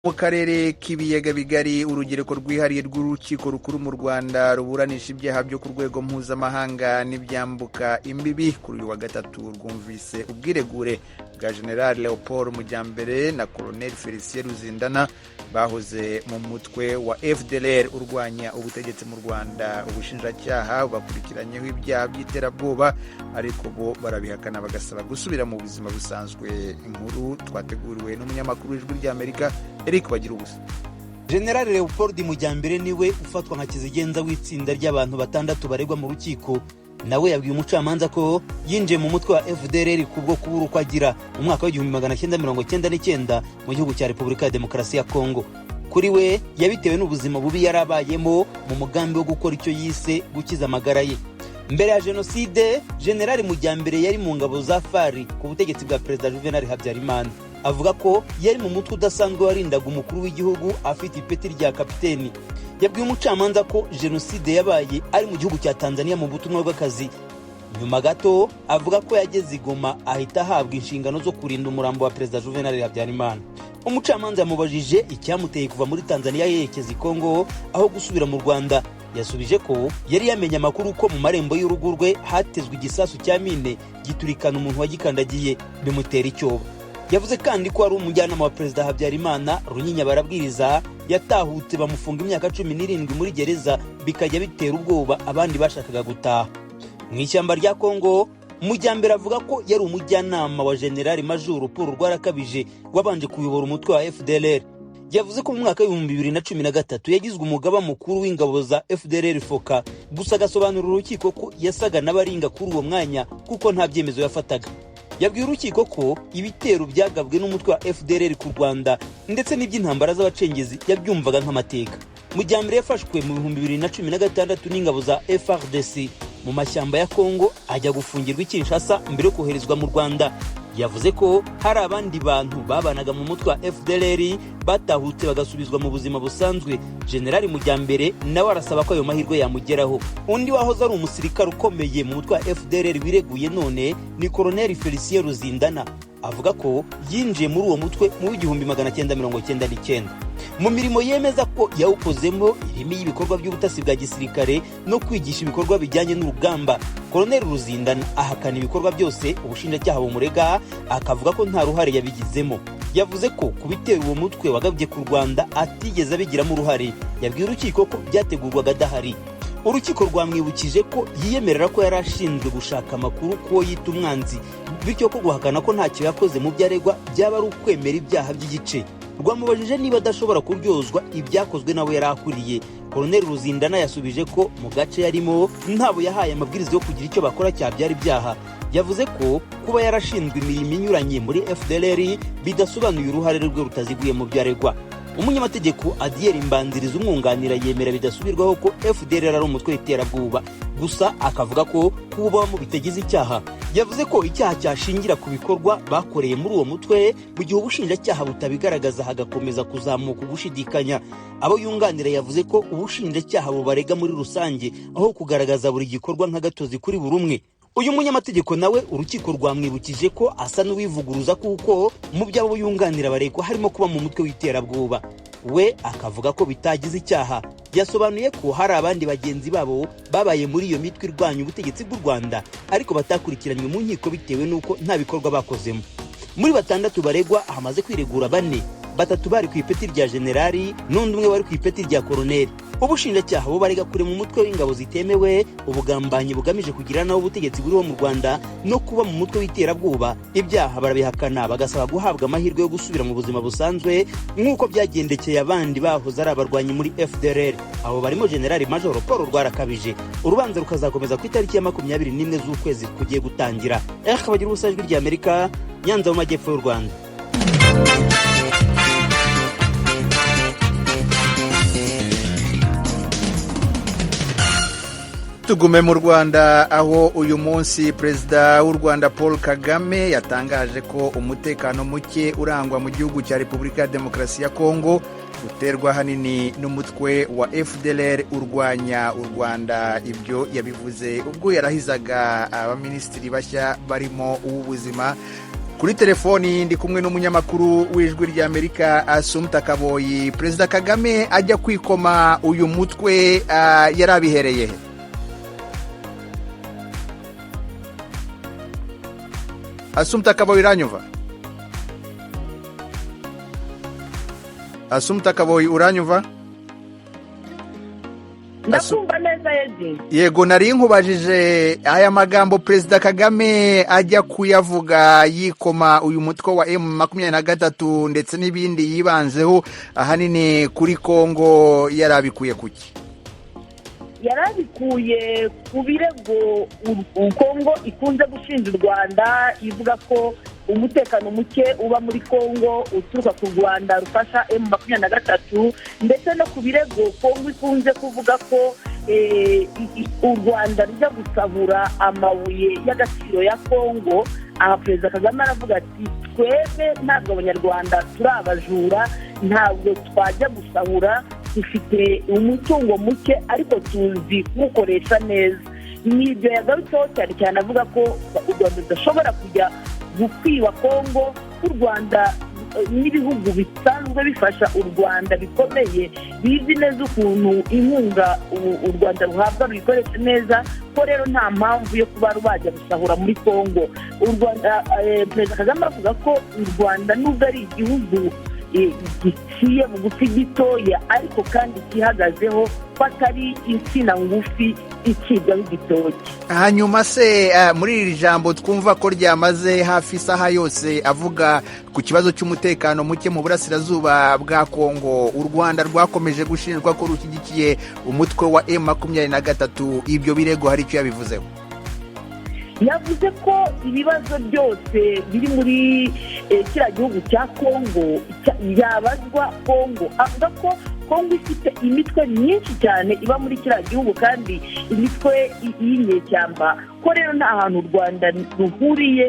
Mu karere k'ibiyaga bigari urugereko rwihariye rw'urukiko rukuru mu Rwanda ruburanisha ibyaha byo ku rwego mpuzamahanga n'ibyambuka imbibi kuri uyu wa gatatu rwumvise ubwiregure bwa General Leopold Mujyambere na Colonel Felicien Ruzindana bahoze mu mutwe wa FDLR urwanya ubutegetsi mu Rwanda. Ubushinjacyaha bubakurikiranyeho ibyaha by'iterabwoba ariko bo barabihakana bagasaba gusubira mu buzima busanzwe. Inkuru twateguriwe n'umunyamakuru w'Ijwi ry'Amerika Eric Bagirubusa. General Leopold Mujyambere niwe ufatwa nka kizigenza w'itsinda ry'abantu batandatu baregwa mu rukiko. Nawe yabwiye umucamanza ko yinjiye mu mutwe wa FDLR kubwo kubura uko agira mu mwaka wa 1999 mu gihugu cya Repubulika ya Demokarasi ya Kongo. Kuri we yabitewe n'ubuzima bubi yarabayemo mu mugambi wo gukora icyo yise gukiza amagara ye. Mbere ya jenoside, General Mujyambere yari mu ngabo za FARI ku butegetsi bwa Perezida Juvenal Habyarimana. Avuga ko yari mu mutwe udasanzwe warindaga umukuru w'igihugu afite ipeti rya kapiteni. Yabwiye umucamanza ko jenoside yabaye ari mu gihugu cya Tanzania mu butumwa bw'akazi. Nyuma gato avuga ko yageze i Goma ahita ahabwa inshingano zo kurinda umurambo wa Perezida Juvenal Habyarimana. Umucamanza yamubajije icyamuteye kuva muri Tanzania yerekeza i Kongo aho gusubira mu Rwanda. Yasubije ko yari yamenye amakuru ko mu marembo y'urugo rwe hatezwe igisasu cya mine giturikana umuntu wagikandagiye bimutera icyoba. Yavuze kandi ko ari umujyanama wa Perezida Habyarimana Runyinya barabwiriza yatahutse bamufunga imyaka 17 muri gereza bikajya bitera ubwoba abandi bashakaga gutaha. Mu ishyamba rya Kongo, Mujyambere avuga ko yari umujyanama wa General Major Paul Rwarakabije wabanje kuyobora umutwe wa FDLR. Yavuze ko mu mwaka wa 2013 yagizwe umugaba mukuru w'ingabo za FDLR Foka, gusa agasobanura urukiko ko yasaga n'abaringa kuri uwo mwanya kuko nta byemezo yafataga. Yabwiye urukiko ko ibitero byagabwe n'umutwe wa FDLR ku Rwanda ndetse n'iby'intambara z'abacengezi yabyumvaga nk'amateka. Mujyambere yafashwe mu 2016 n'ingabo za FARDC mu mashyamba ya Kongo ajya gufungirwa i Kinshasa mbere yo koherezwa mu Rwanda. Yavuze ko hari abandi bantu babanaga mu mutwe wa FDLR batahutse bagasubizwa mu buzima busanzwe. General Mujyambere nawe arasaba ko ayo mahirwe yamugeraho. Undi wahoze ari umusirikare ukomeye mu mutwe wa FDLR wireguye none ni Colonel Felicien Ruzindana. Avuga ko yinjiye muri uwo mutwe mu 1999. Mu mirimo yemeza ko yawukozemo irimo y'ibikorwa by'ubutasi bwa gisirikare no kwigisha ibikorwa bijyanye n'urugamba. Colonel Ruzindana ahakana ibikorwa byose ubushinjacyaha bumurega, akavuga ko nta ruhare yabigizemo. Yavuze ko kubitera uwo mutwe wagabye ku Rwanda atigeze abigiramo uruhare. Yabwiye urukiko ko byategurwaga adahari. Urukiko rwamwibukije ko yiyemerera ko yari ashinzwe gushaka amakuru ko yita umwanzi, bityo ko guhakana ko ntacyo yakoze mu byaregwa byaba ari ukwemera ibyaha by'igice. Rwamubajije niba adashobora kuryozwa ibyakozwe nawe yari akuriye. Colonel Ruzindana yasubije ko mu gace yarimo ntabo yahaye amabwiriza yo kugira icyo bakora cyabyara ibyaha. Yavuze ko kuba yarashinzwe imirimo inyuranye muri FDLR bidasobanuye uruhare rwe rutaziguye mu byaregwa. Umunyamategeko Adiel Mbanziriza umwunganira yemera bidasubirwaho ko FDLR ari umutwe w'iterabwoba, gusa akavuga ko kuba mu bitagize icyaha. Yavuze ko icyaha cyashingira ku bikorwa bakoreye muri uwo mutwe mu gihe ubushinjacyaha butabigaragaza hagakomeza kuzamuka ugushidikanya. Abo yunganira yavuze ko ubushinjacyaha bubarega muri rusange aho kugaragaza buri gikorwa nk'agatozi kuri buri umwe. Uyu munyamategeko nawe urukiko rwamwibukije ko asa n'uwivuguruza kuko mu byabo yunganira baregwa harimo kuba mu mutwe w'iterabwoba. We akavuga ko bitagize icyaha. Yasobanuye ko hari abandi bagenzi babo babaye muri iyo mitwe irwanya ubutegetsi bw'u Rwanda ariko batakurikiranywe mu nkiko bitewe n'uko nta bikorwa bakozemo. Muri batandatu baregwa hamaze kwiregura 4, 3 bari ku ipeti rya generali n'undi umwe wari ku ipeti rya koroneli. Ubushinjacyaha bo barega kure mu mutwe w'ingabo zitemewe, ubugambanyi bugamije kugira naho ubutegetsi buriho mu Rwanda no kuba mu mutwe w'iterabwoba. Ibyaha barabihakana bagasaba guhabwa amahirwe yo gusubira mu buzima busanzwe nk'uko byagendekeye abandi bahoze ari abarwanyi muri FDLR. Abo barimo General Major Paul Rwarakabije. Urubanza rukazakomeza ku itariki ya 21 z'ukwezi kugiye gutangira. Bagira ubusajwi ry'Amerika, Nyanza mu majyepfo y'u Rwanda. Tugume mu Rwanda aho uyu munsi Perezida w'u Rwanda Paul Kagame yatangaje ko umutekano muke urangwa mu gihugu cya Repubulika ya Demokarasi ya Kongo uterwa hanini n'umutwe wa FDLR urwanya u Rwanda. Ibyo yabivuze ubwo yarahizaga abaminisitiri bashya barimo uw'ubuzima kuri telefoni ndi kumwe n'umunyamakuru w'ijwi ry'Amerika Asumta Kaboyi. Perezida Kagame ajya kwikoma uyu mutwe yarabihereye he? Asumta Kaboyi uranyumva? Asumta Kaboyi uranyumva? Ndakumva neza Edi. Yego, nari nkubajije aya magambo Perezida Kagame ajya kuyavuga yikoma uyu mutwe wa M23 ndetse n'ibindi yibanzeho ahanini kuri Kongo, yarabikuye kuki? Yarabikuye ku birego Kongo ikunze gushinja u Rwanda, ivuga ko umutekano muke uba muri Kongo uturuka ku Rwanda rufasha M23, ndetse no ku birego Kongo ikunze kuvuga ko u Rwanda rujya gusahura amabuye y'agaciro ya Kongo. Aha Perezida Kagame aravuga ati twebwe ntabwo abanyarwanda turi abajura, ntabwo twajya gusahura, dufite umutungo muke ariko tuzi kuwukoresha neza. Nibyo yagarutseho cyane cyane avuga ko u Rwanda rudashobora kujya gukwiba Kongo. U Rwanda n'ibihugu bisanzwe bifasha u Rwanda bikomeye bizi neza ukuntu inkunga u Rwanda ruhabwa ruyikoresha neza, ko rero nta mpamvu yo kuba rubajya gusahura muri Kongo. U Rwanda, Perezida Kagame avuga ko u Rwanda nubwo ari igihugu giciye bugufi gitoya ariko kandi kihagazeho, ko atari insina ngufi icibwaho igitoki. Hanyuma se muri iri jambo twumva ko ryamaze hafi isaha yose avuga ku kibazo cy'umutekano muke mu burasirazuba bwa Kongo, u Rwanda rwakomeje gushinjwa ko rushyigikiye umutwe wa M23. Ibyo birego hari icyo yabivuzeho? Yavuze ko ibibazo byose biri muri kiriya gihugu cya Kongo yabazwa Kongo. Avuga ko Kongo ifite imitwe myinshi cyane iba muri kiriya gihugu kandi imitwe y'inyeshyamba, ko rero nta hantu u Rwanda ruhuriye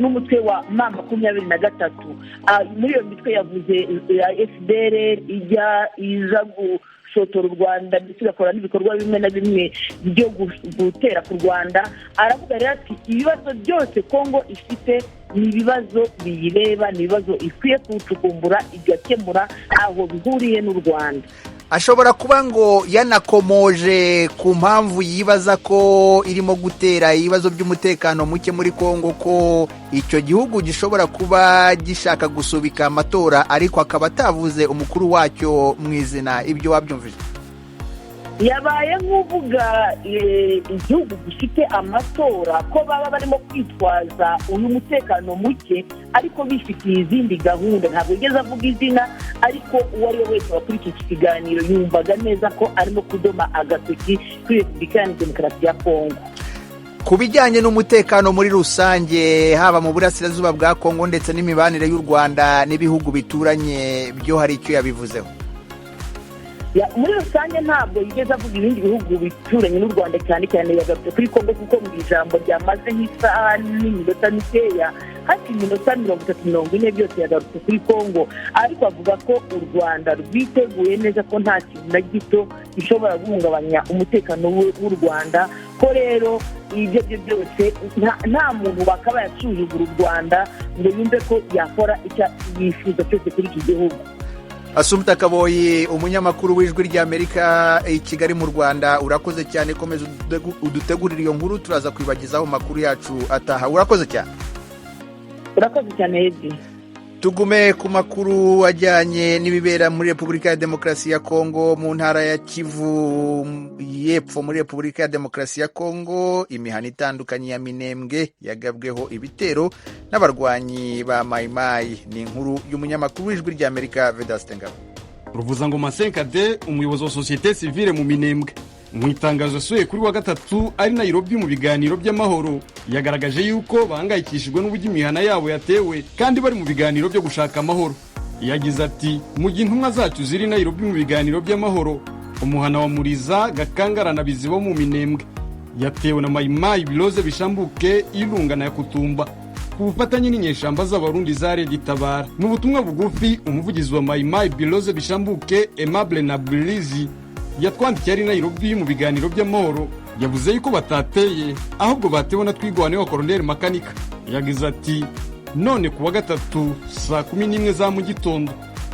n'umutwe wa M23. Muri iyo mitwe yavuze FDLR iza gusotora u Rwanda ndetse igakora n'ibikorwa bimwe na bimwe byo gutera ku Rwanda. Aravuga rero ati ibibazo byose Kongo ifite ni ibibazo biyireba, ni ibibazo ikwiye kucukumbura igakemura, aho bihuriye n'u Rwanda. Ashobora kuba ngo yanakomoje ku mpamvu yibaza ko irimo gutera ibibazo by'umutekano muke muri Kongo, ko icyo gihugu gishobora kuba gishaka gusubika amatora ariko akaba atavuze umukuru wacyo mu izina. Ibyo wabyumvise? Yabaye nk'uvuga igihugu gifite amatora ko baba barimo kwitwaza uyu mutekano muke ariko bifitiye izindi gahunda. Ntabwo yigeze avuga izina, ariko uwo ari we wese wakurikiye iki kiganiro yumvaga neza ko arimo kudoma agatoki kuri Repubulika Iharanira Demokarasi ya Kongo. Ku bijyanye n'umutekano muri rusange, haba mu burasirazuba bwa Kongo ndetse n'imibanire y'u Rwanda n'ibihugu bituranye, byo hari icyo yabivuzeho? Muri rusange ntabwo yigeze avuga ibindi bihugu bituranye n'u Rwanda, cyane cyane yagarutse kuri Kongo kuko mu ijambo ryamaze nk'isaha n'iminota mikeya, hafi iminota 30-40 byose yagarutse kuri Kongo. Ariko avuga ko u Rwanda rwiteguye neza ko nta kintu na gito gishobora guhungabanya umutekano w'u Rwanda, ko rero ibyo byose nta muntu bakaba yasuzugura u Rwanda ngo yumve ko yakora icyo yifuza cyose kuri iki gihugu. Asumta Kaboyi, umunyamakuru w'ijwi ry'Amerika i Kigali mu Rwanda, urakoze cyane. Komeza udutegurira iyo nkuru, turaza kwibagizaho makuru yacu ataha. Urakoze cyane. Urakoze cyane Edi. Tugume ku makuru ajyanye n'ibibera muri Repubulika ya Demokarasi ya Kongo. Mu ntara ya Kivu y'Epfo muri Repubulika ya Demokarasi ya Kongo, imihana itandukanye ya Minembwe yagabweho ibitero n'abarwanyi ba Mayimayi. Ni inkuru y'umunyamakuru w'ijwi ry'Amerika Vedaste Ngabo. Ruvuzangoma Senkade, umuyobozi wa sosiyete sivile mu Minembwe, mu itangazo yasuye kuri wa gatatu ari Nairobi mu biganiro by'amahoro, yagaragaje yuko bahangayikishijwe n'uburyo imihana yabo yatewe kandi bari mu biganiro byo gushaka amahoro. Yagize ati, mu gihe intumwa zacu ziri Nairobi mu biganiro by'amahoro, umuhana wa Muriza, Gakangara na Bizibo mu Minembwe yatewe na Mayimayi Biloze Bishambuke, Irunga na Yakutumba ku bufatanye n'inyeshamba z'abarundi za Red Tabara. Mu butumwa bugufi, umuvugizi wa Mayimayi Biloze Bishambuke Aimable Nablizi yatwandikiye ari Nairobi mu biganiro by'amahoro, yavuze yuko batateye ahubwo batewe na twigwane wa Colonel Makanika. Yagize ati, none ku wa gatatu saa 11 za mu gitondo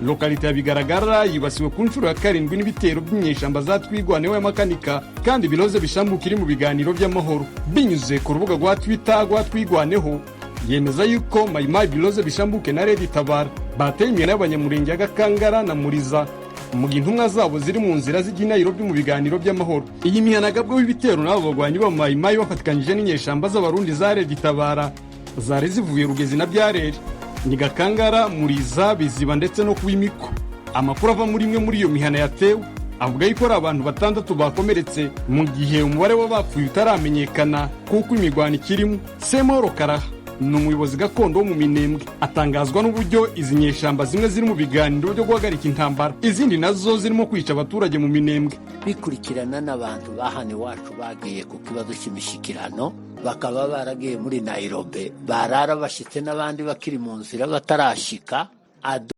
lokalite ya Bigaragara yibasiwe ku nshuro ya 7 n'ibitero by'inyeshyamba za Twigwaneho y'amakanika kandi biloze bishambuka iri mu biganiro by'amahoro. Binyuze ku rubuga rwa Twitter rwa Twigwaneho yemeza yuko Mayimayi biloze bishambuke na Red Tabara bateye imyenda y'abanyamurenge ya Gakangara na Muriza mu gihe intumwa zabo ziri mu nzira zijya i Nairobi mu biganiro by'amahoro. Iyi mihanagabwo y'ibitero n'abo bagwanyi ba Mayimayi bafatikanyije n'inyeshyamba z'abarundi za Red Tabara zari zivuye Rugezi na Byareri ni Gakangara, Muriza, Biziba ndetse no Kuimiko. Amakuru ava muri imwe muri iyo mihana yatewe avuga yuko ari abantu 6 bakomeretse mu gihe umubare w'abapfuye utaramenyekana kuko imigwano ikirimo. Semoro Karaha ni umuyobozi gakondo wo mu Minembwe atangazwa n'uburyo izi nyeshyamba zimwe ziri mu biganiro byo guhagarika intambara, izindi nazo zirimo kwica abaturage mu Minembwe. Bikurikirana n'abantu bahane wacu bagiye ku kibazo cy'imishikirano bakaba baragiye muri Nairobi barara bashitse n'abandi bakiri mu nzira batarashika.